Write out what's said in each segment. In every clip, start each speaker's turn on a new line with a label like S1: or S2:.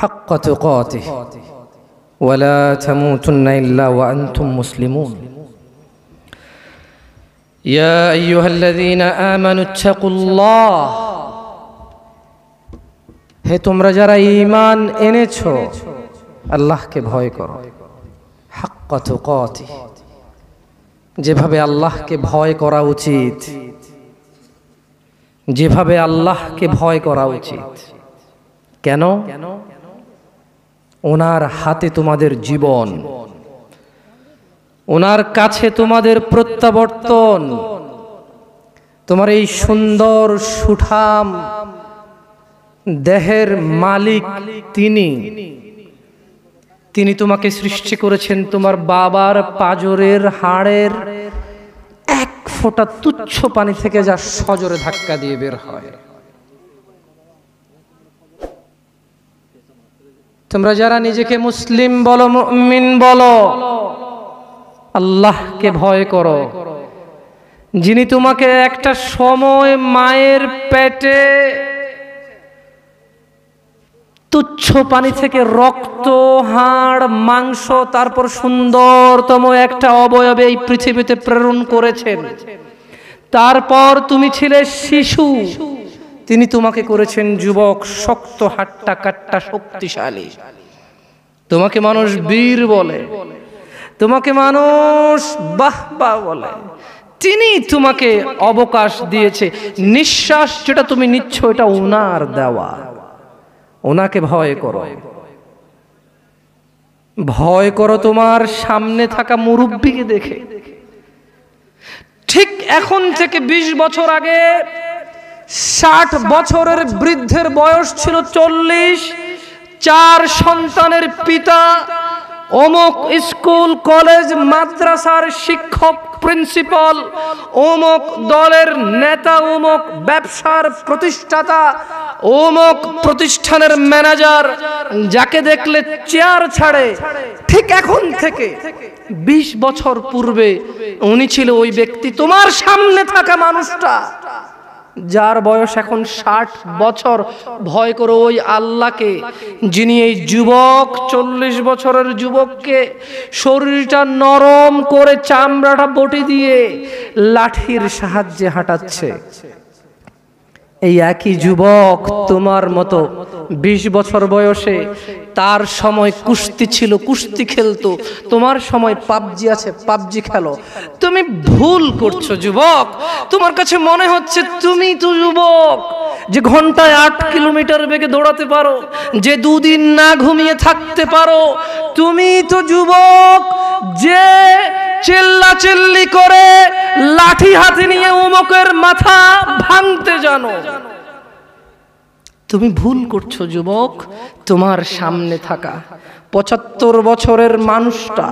S1: حق تقاته ولا تموتن إلا وأنتم مسلمون يا أيها الذين آمنوا اتقوا الله হে তোমরা যারা ঈমান এনেছো আল্লাহকে ভয় করো। হাক্ক তুকাতিহ, যেভাবে আল্লাহকে ভয় করা উচিত, যেভাবে আল্লাহকে ভয় করা উচিত। কেন? ওনার হাতে তোমাদের জীবন, ওনার কাছে তোমাদের প্রত্যাবর্তন। তোমার এই সুন্দর সুঠাম দেহের মালিক তিনি তোমাকে সৃষ্টি করেছেন তোমার বাবার পাঁজরের হাড়ের এক ফোঁটা তুচ্ছ পানি থেকে যা সজোরে ধাক্কা দিয়ে বের হয়। তোমরা যারা নিজেকে মুসলিম বলো, মুমিন বলো, আল্লাহকে ভয় করো, যিনি তোমাকে একটা সময় মায়ের পেটে তুচ্ছ পানি থেকে রক্ত, হাড়, মাংস, তারপর সুন্দরতম একটা অবয়বে এই পৃথিবীতে প্রেরণ করেছেন। তারপর তুমি ছিলে শিশু, তিনি তোমাকে করেছেন যুবক, শক্ত হাট্টা কাট্টা শক্তিশালী। তোমাকে মানুষ বীর বলে, তোমাকে মানুষ বাহবা বলে। তিনি তোমাকে অবকাশ দিয়েছে। নিঃশ্বাস যেটা তুমি নিচ্ছ এটা ওনার দেওয়া। ওনাকে ভয় করো। ভয় করো তোমার সামনে থাকা মুরব্বিকে দেখে। ঠিক এখন থেকে 20 বছর আগে 60 বছরের বৃদ্ধের বয়স ছিল 40, 4 সন্তানের পিতা, অমুক স্কুল কলেজ মাদ্রাসার শিক্ষক, প্রিন্সিপাল, অমুক দলের নেতা, অমুক ব্যবসার প্রতিষ্ঠাতা, অমুক প্রতিষ্ঠানের ম্যানেজার, যাকে দেখলে চেয়ার ছাড়ে। ঠিক এখন থেকে 20 বছর পূর্বে উনি ছিল ওই ব্যক্তি। তোমার সামনে থাকা মানুষটা যার বয়স এখন 60 বছর, ভয় করো ওই আল্লাহকে, যিনি এই যুবক 40 বছরের যুবককে শরীরটা নরম করে চামড়াটা বটি দিয়ে লাঠির সাহায্যে হাঁটাচ্ছে। এই একই যুবক তোমার মতো 20 বছর বয়সে, তার সময় কুস্তি ছিল, কুস্তি খেলতো। তোমার সময় পাবজি আছে, পাবজি খেলো। তুমি ভুল করছো যুবক। তোমার কাছে মনে হচ্ছে তুমি তো যুবক যে ঘন্টায় 8 কিলোমিটার বেগে দৌড়াতে পারো, যে 2 দিন না ঘুমিয়ে থাকতে পারো। তুমি তো যুবক যে চিল্লাচিল্লি করে লাঠি হাতে নিয়ে অমুকের মাথা ভাঙতে জানো। তুমি ভুল করছো যুবক। তোমার সামনে থাকা 75 বছরের মানুষটা,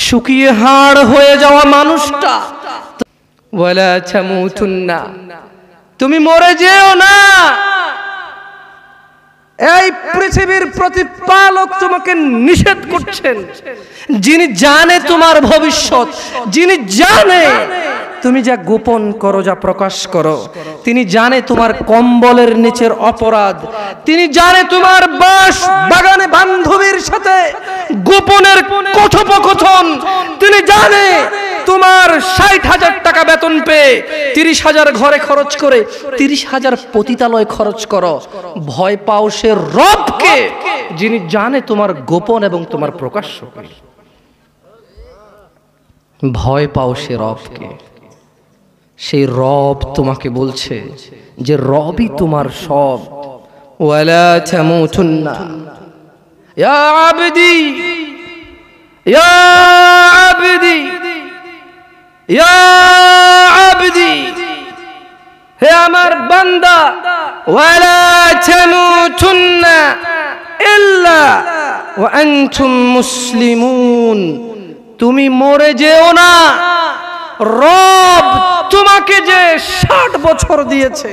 S1: শুকিয়ে হাড় হয়ে যাওয়া মানুষটা, ওয়ালা তামুতুন্না, তুমি মরে যেও না। এই পৃথিবীর প্রতিপালক তোমাকে নিষেধ করছেন। যিনি জানে তোমার ভবিষ্যৎ, যিনি জানে তুমি যা গোপন করো, যা প্রকাশ করো, তিনি জানে তোমার কম্বলের নিচের অপরাধ, তিনি জানে তোমার বাস বাগানে বান্ধবীর সাথে গোপনের কথোপকথন, তিনি জানে তোমার 60,000 টাকা বেতন পেয়ে 30,000 ঘরে খরচ করে 30,000 পতিতালয় খরচ করো। ভয় পাও সে রবকে, যিনি জানে তোমার গোপন এবং তোমার প্রকাশ্য। ভয় পাও সে রবকে। সেই রব তোমাকে বলছে যে রবই তোমার সব। ওয়ালা তামুতুন্না ইয়া আবদি, ইয়া আবদি, ইয়া আবদি, হে আমার বান্দা, ওয়ালা তামুতুন্না ইল্লা ওয়া আনতুম মুসলিমুন, তুমি মরে যেও না। রব তোমাকে যে 60 বছর দিয়েছে,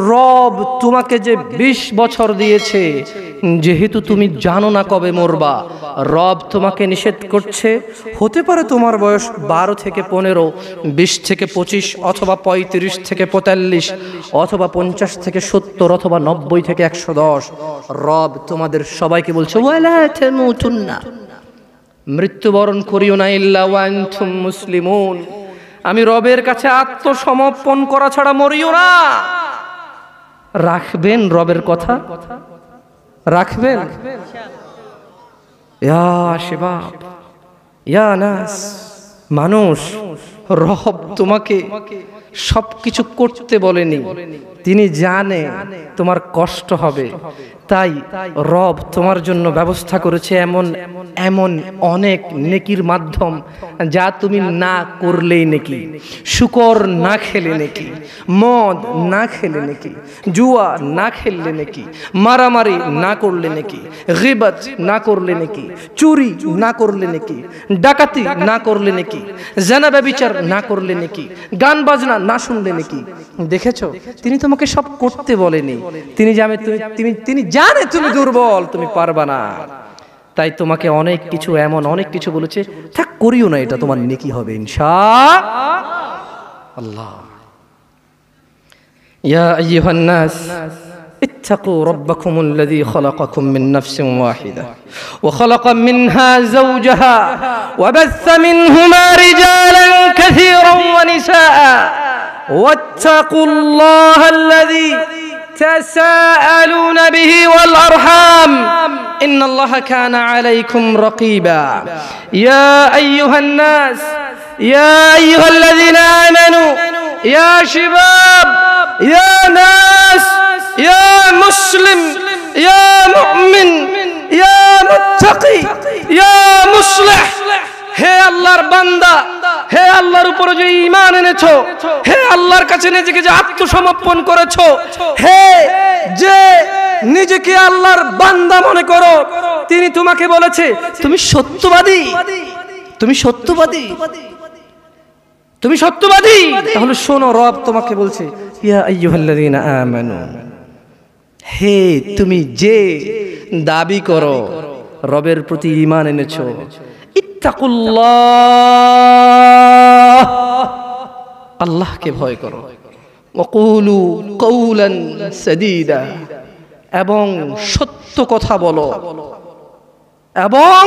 S1: রব তোমাকে যে 20 বছর দিয়েছে, যেহেতু তুমি জানো না কবে মরবা, রব তোমাকে নিষেধ করছে। হতে পারে তোমার বয়স 12 থেকে 15, 20 থেকে 25, অথবা 35 থেকে 45, অথবা 50 থেকে 70, অথবা 90 থেকে 110। রব তোমাদের সবাইকে বলছে ওয়ালা তামুতুন্না, মৃত্যুবরণ করিও না ইল্লা ওয়া আনতুম মুসলিমুন। আমি রবের কাছে আত্মসমর্পণ করা ছাড়া মরিও না। রাখবেন রবের কথা? রাখবেন? ইয়া শাবাব, ইয়া নাস, মানুষ, রব তোমাকে সবকিছু করতে বলেনি। তিনি জানে তোমার কষ্ট হবে, তাই রব তোমার জন্য ব্যবস্থা করেছে এমন এমন অনেক নেকির মাধ্যম, যা তুমি না করলেই নেকি। শুকর না খেলে নেকি, মদ না খেলে নেকি, জুয়া না খেললে নেকি, মারামারি না করলে নেকি, গীবত না করলে নেকি, চুরি না করলে নেকি, ডাকাতি না করলে নেকি, জিনা ব্যভিচার না করলে নেকি, গান বাজনা না শুনলে নেকি। দেখেছো, তিনি তোমাকে সব করতে বলেনি। তিনি জানে তুমি দুর্বল, তুমি পারবা না, তাই তোমাকে অনেক কিছু অনেক কিছু বলেছে, থাক করিও না, এটা তোমার নেকি হবে ইনশাআল্লাহ। ইয়া আইয়ুহান নাস اتقوا ربكم الذي خلقكم من نفس واحدة وخلق منها زوجها وبث منهما رجالا كثيرا ونساء واتقوا الله الذي تساءلون به والأرحام إن الله كان عليكم رقيبا يا أيها الناس يا أيها الذين آمنوا يا شباب يا ناس يا مسلم يا مؤمن يا متقي يا مصلح হে আল্লাহর বান্দা, হে আল্লাহর উপরে যে ঈমান এনেছো, হে আল্লাহর কাছে নিজেকে যে আত্মসমর্পণ করেছো, হে যে নিজেকে আল্লাহর বান্দা মনে করো, তিনি তোমাকে বলেছে তুমি সত্যবাদী, তুমি সত্যবাদী, তুমি সত্যবাদী। তাহলে শোনো, রব তোমাকে বলছে ইয়া আইয়ুহাল্লাযীনা আমানু, হে তুমি যে দাবি করো রবের প্রতি ঈমান এনেছো, ইত্তাকুল্লাহ, আল্লাহকে ভয় করো, ওয়াকুলু কওলান সাদীদা, এবং সত্য কথা বলো, এবং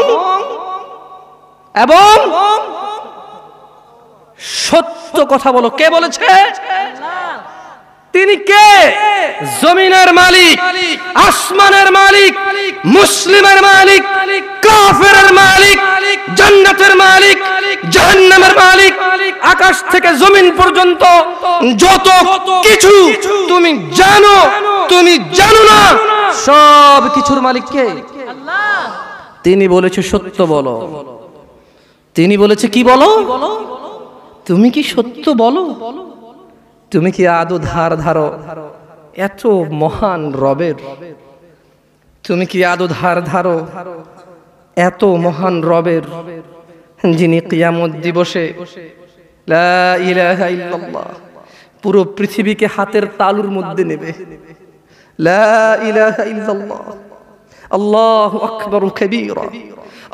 S1: সত্য কথা বলো। কে বলেছে? তিনি কে? জমিনের মালিক, আসমানের মালিক, মুসলিমের মালিক, কাফেরের মালিক, জান্নাতের মালিক, জাহান্নামের মালিক, আকাশ থেকে জমিন পর্যন্ত যত কিছু তুমি জানো, তুমি জানো না, সব কিছুর মালিক কে? আল্লাহ। তিনি বলেছে সত্য বলো। তিনি বলেছে কি বলো? তুমি কি সত্য বলো? তুমি কি আদৌ ধার ধারো এত মহান রবের? তুমি কি আদৌ ধার ধারো এত মহান রবের, যিনি কিয়ামত দিবসে লা ইলাহা ইল্লাল্লাহ পুরো পৃথিবীকে হাতের তালুর মধ্যে নেবে। লা ইলাহা ইল্লাল্লাহ, আল্লাহু আকবার কাবীরা,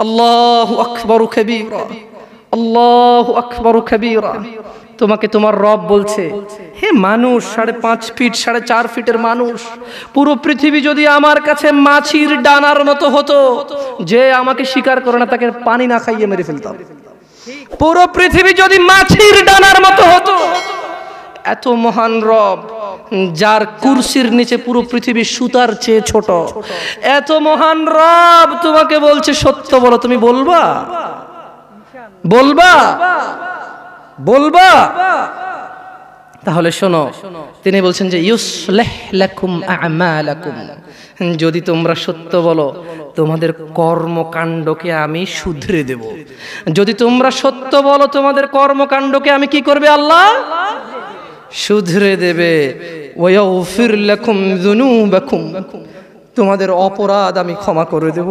S1: আল্লাহু আকবার কাবীরা, আল্লাহু আকবার কাবীরা। তোমাকে তোমার রব বলছে, হে মানুষ, 5.5 ফিট 4.5 ফিটের মানুষ, পুরো পৃথিবী যদি আমার কাছে মাছির ডানার মতো হতো, যে আমাকে স্বীকার করে না তাকে পানি না খাইয়ে মেরে ফেলতাম। পুরো পৃথিবী যদি মাছির ডানার মতো হতো, এত মহান রব, যার কুরসির নিচে পুরো পৃথিবী সুতার চেয়ে ছোট, এত মহান রব তোমাকে বলছে সত্য বলো। তুমি বলবা? বলবা? বলবা? তাহলে শোনো, তিনি বলছেন যে ইউসলিহ লাকুম আ'মালাকুম, যদি তোমরা সত্য বলো তোমাদের কর্মকাণ্ডকে আমি শুধরে দেব। যদি তোমরা সত্য বলো তোমাদের কর্মকাণ্ডকে আমি কি করবে? আল্লাহ শুধরে দেবে। ওয়াগফির লাকুম যুনুবাকুম, তোমাদের অপরাধ আমি ক্ষমা করে দেব।